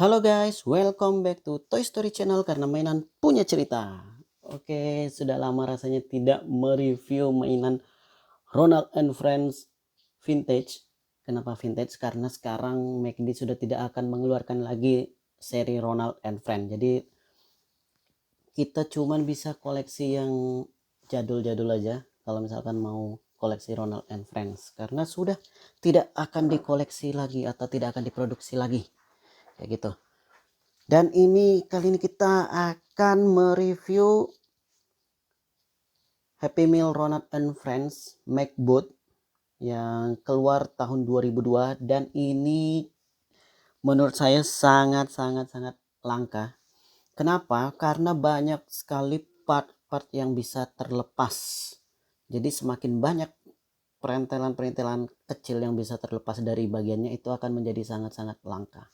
Halo guys, welcome back to Toy Story Channel karena mainan punya cerita. Oke, sudah lama rasanya tidak mereview mainan Ronald and Friends vintage. Kenapa vintage? Karena sekarang McD sudah tidak akan mengeluarkan lagi seri Ronald and Friends. Jadi kita cuman bisa koleksi yang jadul-jadul aja kalau misalkan mau koleksi Ronald and Friends, karena sudah tidak akan dikoleksi lagi atau tidak akan diproduksi lagi kayak gitu. Dan kali ini kita akan mereview Happy Meal Ronald and Friends McBoot yang keluar tahun 2002, dan ini menurut saya sangat langka. Kenapa? Karena banyak sekali part-part yang bisa terlepas. Jadi semakin banyak perintelan-perintelan kecil yang bisa terlepas dari bagiannya, itu akan menjadi sangat langka.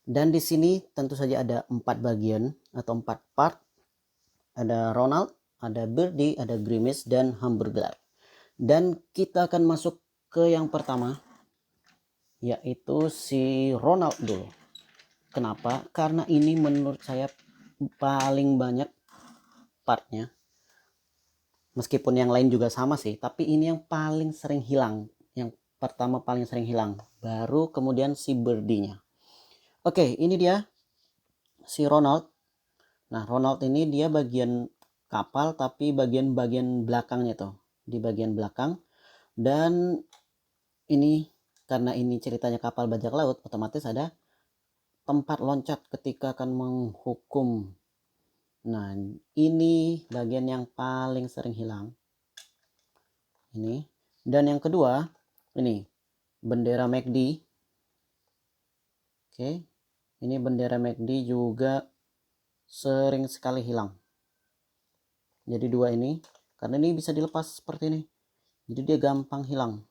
Dan di sini tentu saja ada 4 bagian atau 4 part. Ada Ronald, ada Birdie, ada Grimace, dan Hamburglar. Dan kita akan masuk ke yang pertama, yaitu si Ronald dulu. Kenapa? Karena ini menurut saya paling banyak partnya. Meskipun yang lain juga sama sih, tapi ini yang paling sering hilang. Yang pertama paling sering hilang. Baru kemudian si Birdie-nya. Oke, ini dia si Ronald. Nah, Ronald ini dia bagian kapal, tapi bagian belakangnya tuh, di bagian belakang. Dan ini karena ini ceritanya kapal bajak laut, otomatis ada tempat loncat ketika akan menghukum. Nah, ini bagian yang paling sering hilang. Ini. Dan yang kedua, ini bendera McD. Oke. Ini bendera McD juga sering sekali hilang. Jadi dua ini, karena ini bisa dilepas seperti ini, jadi dia gampang hilang.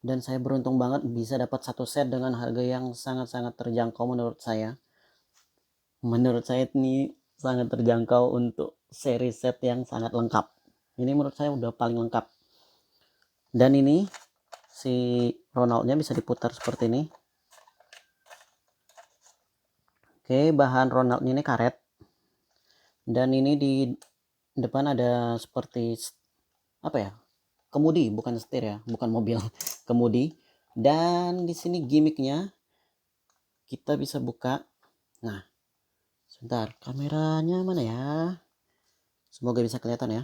Dan saya beruntung banget bisa dapat satu set dengan harga yang sangat terjangkau menurut saya. Menurut saya ini sangat terjangkau untuk seri set yang sangat lengkap. Ini menurut saya udah paling lengkap. Dan ini si Ronaldnya bisa diputar seperti ini. Oke, bahan Ronaldnya ini karet. Dan ini di depan ada seperti apa ya? Kemudi, bukan setir ya, bukan mobil. Kemudi. Dan di sini gimmicknya kita bisa buka. Nah, sebentar, kameranya mana ya? Semoga bisa kelihatan ya.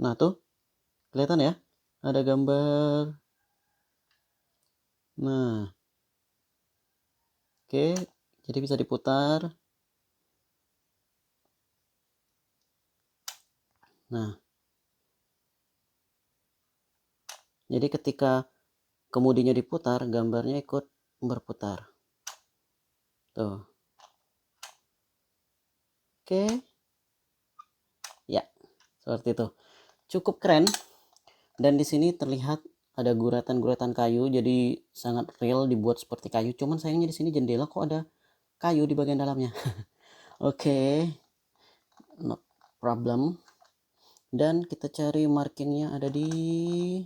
Nah, tuh kelihatan ya? Ada gambar. Nah, oke, jadi bisa diputar. Nah, jadi ketika kemudinya diputar, gambarnya ikut berputar. Tuh. Oke. Ya, seperti itu. Cukup keren. Dan di sini terlihat ada guratan-guratan kayu, jadi sangat real, dibuat seperti kayu. Cuman sayangnya di sini jendela kok ada kayu di bagian dalamnya. Oke, no problem. Dan kita cari markingnya ada di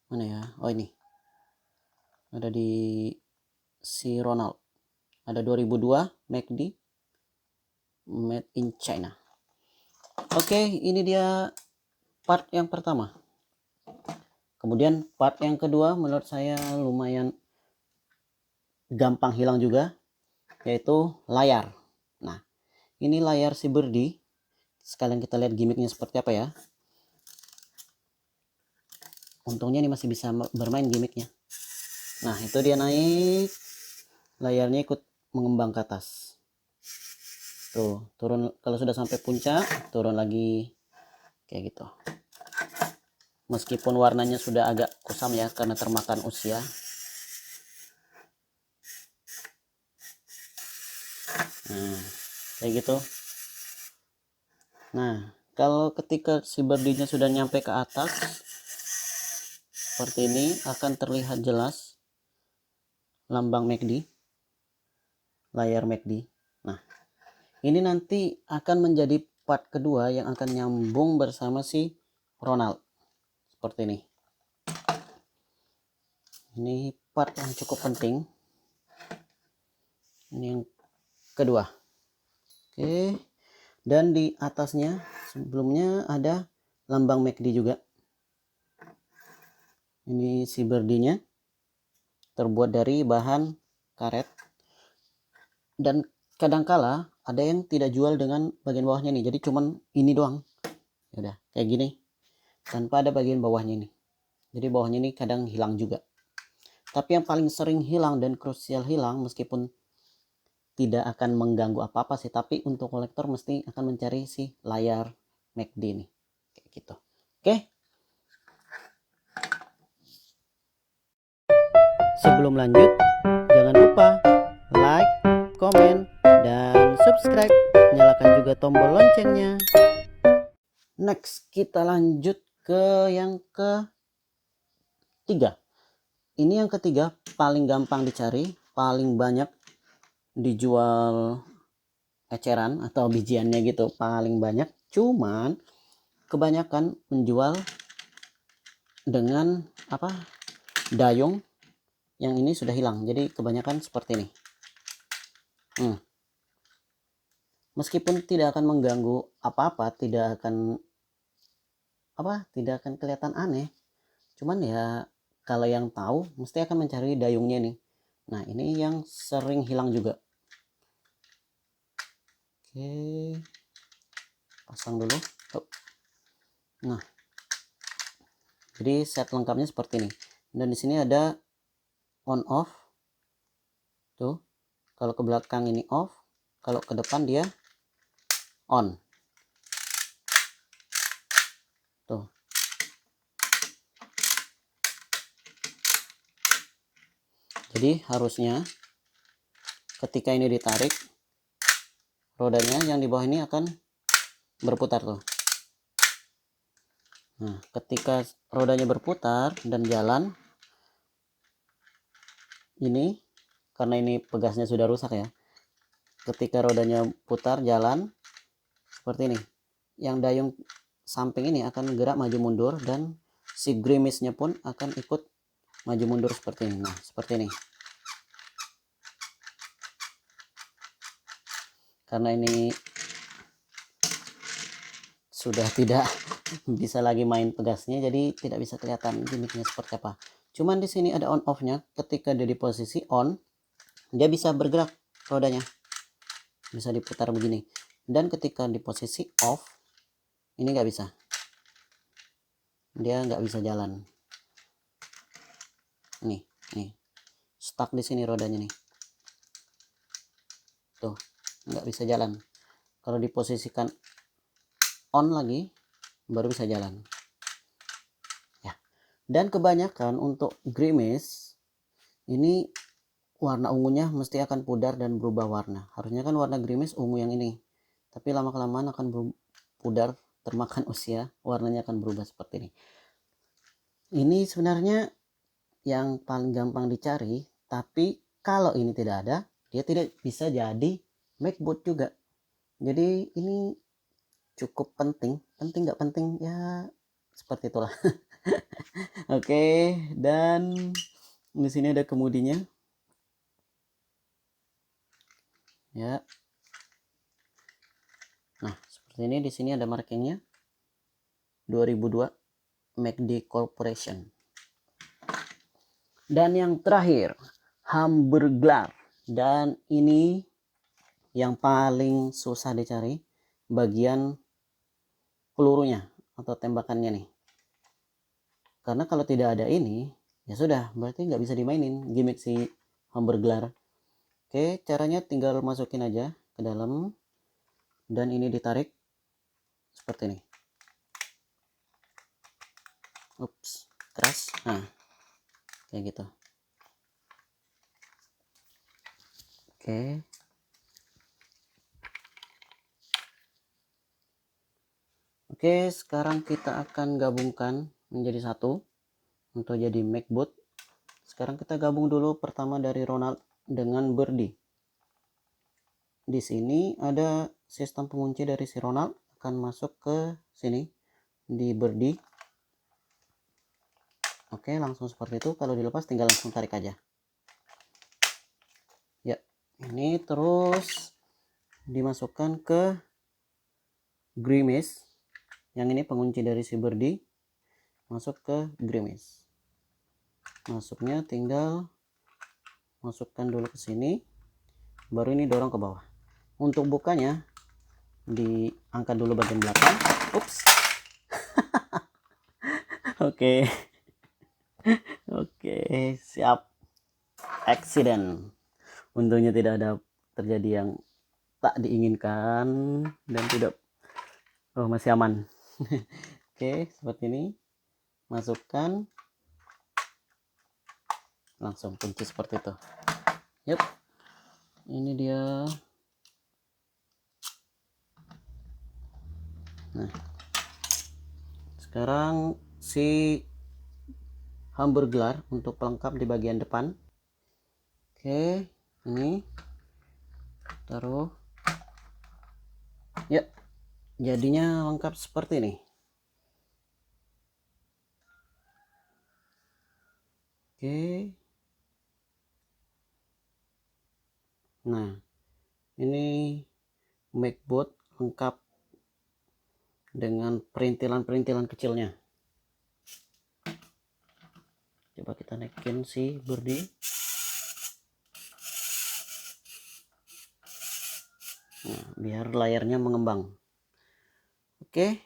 mana ya? Oh, ini ada di si Ronald. Ada 2002 McD made in China. Oke, ini dia part yang pertama. Kemudian part yang kedua menurut saya lumayan gampang hilang juga, yaitu layar. Nah, ini layar si Birdie. Sekalian kita lihat gimmicknya seperti apa ya. Untungnya ini masih bisa bermain gimmicknya. Nah, itu dia naik, layarnya ikut mengembang ke atas. Tuh, turun kalau sudah sampai puncak, turun lagi kayak gitu. Meskipun warnanya sudah agak kusam ya karena termakan usia. Nah, kayak gitu. Nah, kalau ketika si Birdie-nya sudah nyampe ke atas seperti ini, akan terlihat jelas lambang MACD, layar MACD. Nah, ini nanti akan menjadi part kedua yang akan nyambung bersama si Ronald. Seperti ini. Ini part yang cukup penting. Ini yang kedua. Oke. Dan di atasnya sebelumnya ada lambang MACD juga. Ini si berdinya terbuat dari bahan karet. Dan kadangkala ada yang tidak jual dengan bagian bawahnya nih. Jadi cuman ini doang. Ya udah, kayak gini. Tanpa ada bagian bawahnya nih. Jadi bawahnya ini kadang hilang juga. Tapi yang paling sering hilang dan krusial hilang, meskipun tidak akan mengganggu apa-apa sih, tapi untuk kolektor mesti akan mencari si layar MACD nih. Kayak gitu. Oke. Sebelum lanjut, jangan lupa like, komen, dan subscribe. Nyalakan juga tombol loncengnya. Next, kita lanjut ke yang ketiga. Ini yang ketiga paling gampang dicari, paling banyak dijual eceran atau bijiannya gitu, paling banyak. Cuman kebanyakan menjual dengan apa? Dayung yang ini sudah hilang. Jadi kebanyakan seperti ini. Meskipun tidak akan mengganggu apa-apa, tidak akan kelihatan aneh. Cuman ya kalau yang tahu mesti akan mencari dayungnya nih. Nah, ini yang sering hilang juga. Oke. Pasang dulu. Nah. Jadi set lengkapnya seperti ini. Dan di sini ada on off. Tuh. Kalau ke belakang ini off, kalau ke depan dia on. Tuh. Jadi harusnya ketika ini ditarik, rodanya yang di bawah ini akan berputar tuh. Nah, ketika rodanya berputar dan jalan, ini karena ini pegasnya sudah rusak ya. Ketika rodanya putar jalan seperti ini, yang dayung samping ini akan gerak maju mundur dan si gerimisnya pun akan ikut maju mundur seperti ini. Nah, seperti ini. Karena ini sudah tidak bisa lagi main pegasnya, jadi tidak bisa kelihatan gimmicknya seperti apa. Cuman di sini ada on off-nya. Ketika dia di posisi on, dia bisa bergerak rodanya, bisa diputar begini. Dan ketika di posisi off, ini nggak bisa, dia nggak bisa jalan. Nih stuck di sini rodanya nih, tuh nggak bisa jalan. Kalau diposisikan on lagi baru bisa jalan ya. Dan kebanyakan untuk gerimis ini warna ungunya mesti akan pudar dan berubah warna. Harusnya kan warna gerimis ungu yang ini, tapi lama kelamaan akan pudar termakan usia, warnanya akan berubah seperti ini. Ini sebenarnya yang paling gampang dicari, tapi kalau ini tidak ada, dia tidak bisa jadi MacBook juga. Jadi ini cukup penting nggak penting ya, seperti itulah. Oke, dan di sini ada kemudinya ya. Nah, seperti ini, di sini ada markingnya 2002 MACD Corporation. Dan yang terakhir, Hamburglar. Dan ini yang paling susah dicari, bagian pelurunya atau tembakannya nih. Karena kalau tidak ada ini, ya sudah, berarti nggak bisa dimainin gimmick si Hamburglar. Oke, caranya tinggal masukin aja ke dalam, dan ini ditarik seperti ini. Ups, keras. Nah, kayak gitu. Oke. Oke, sekarang kita akan gabungkan menjadi satu untuk jadi MacBook. Sekarang kita gabung dulu pertama dari Ronald dengan Birdie. Di sini ada sistem pengunci dari si Ronald akan masuk ke sini di Birdie. Oke, langsung seperti itu. Kalau dilepas tinggal langsung tarik aja. Ya, ini terus dimasukkan ke Grimace. Yang ini pengunci dari si Birdie. Masuk ke Grimace. Masuknya tinggal masukkan dulu ke sini, baru ini dorong ke bawah. Untuk bukanya diangkat dulu bagian belakang. Ups. Oke. Oke, siap. Accident. Untungnya tidak ada terjadi yang tak diinginkan dan tidak, masih aman. Oke, seperti ini. Masukkan, langsung kunci seperti itu. Yup, ini dia. Nah, sekarang si hamburger untuk pelengkap di bagian depan. Oke, ini taruh. Ya, jadinya lengkap seperti ini. Oke. Nah, ini MacBook lengkap dengan perintilan-perintilan kecilnya. Coba kita naikin si Birdie. Nah, biar layarnya mengembang. Oke.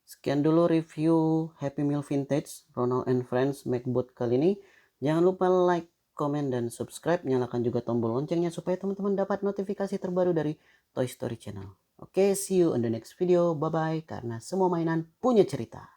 Sekian dulu review Happy Meal Vintage Ronald and Friends MacBook kali ini. Jangan lupa like, komen, dan subscribe. Nyalakan juga tombol loncengnya supaya teman-teman dapat notifikasi terbaru dari Toy Story Channel. Oke, see you in the next video. Bye-bye. Karena semua mainan punya cerita.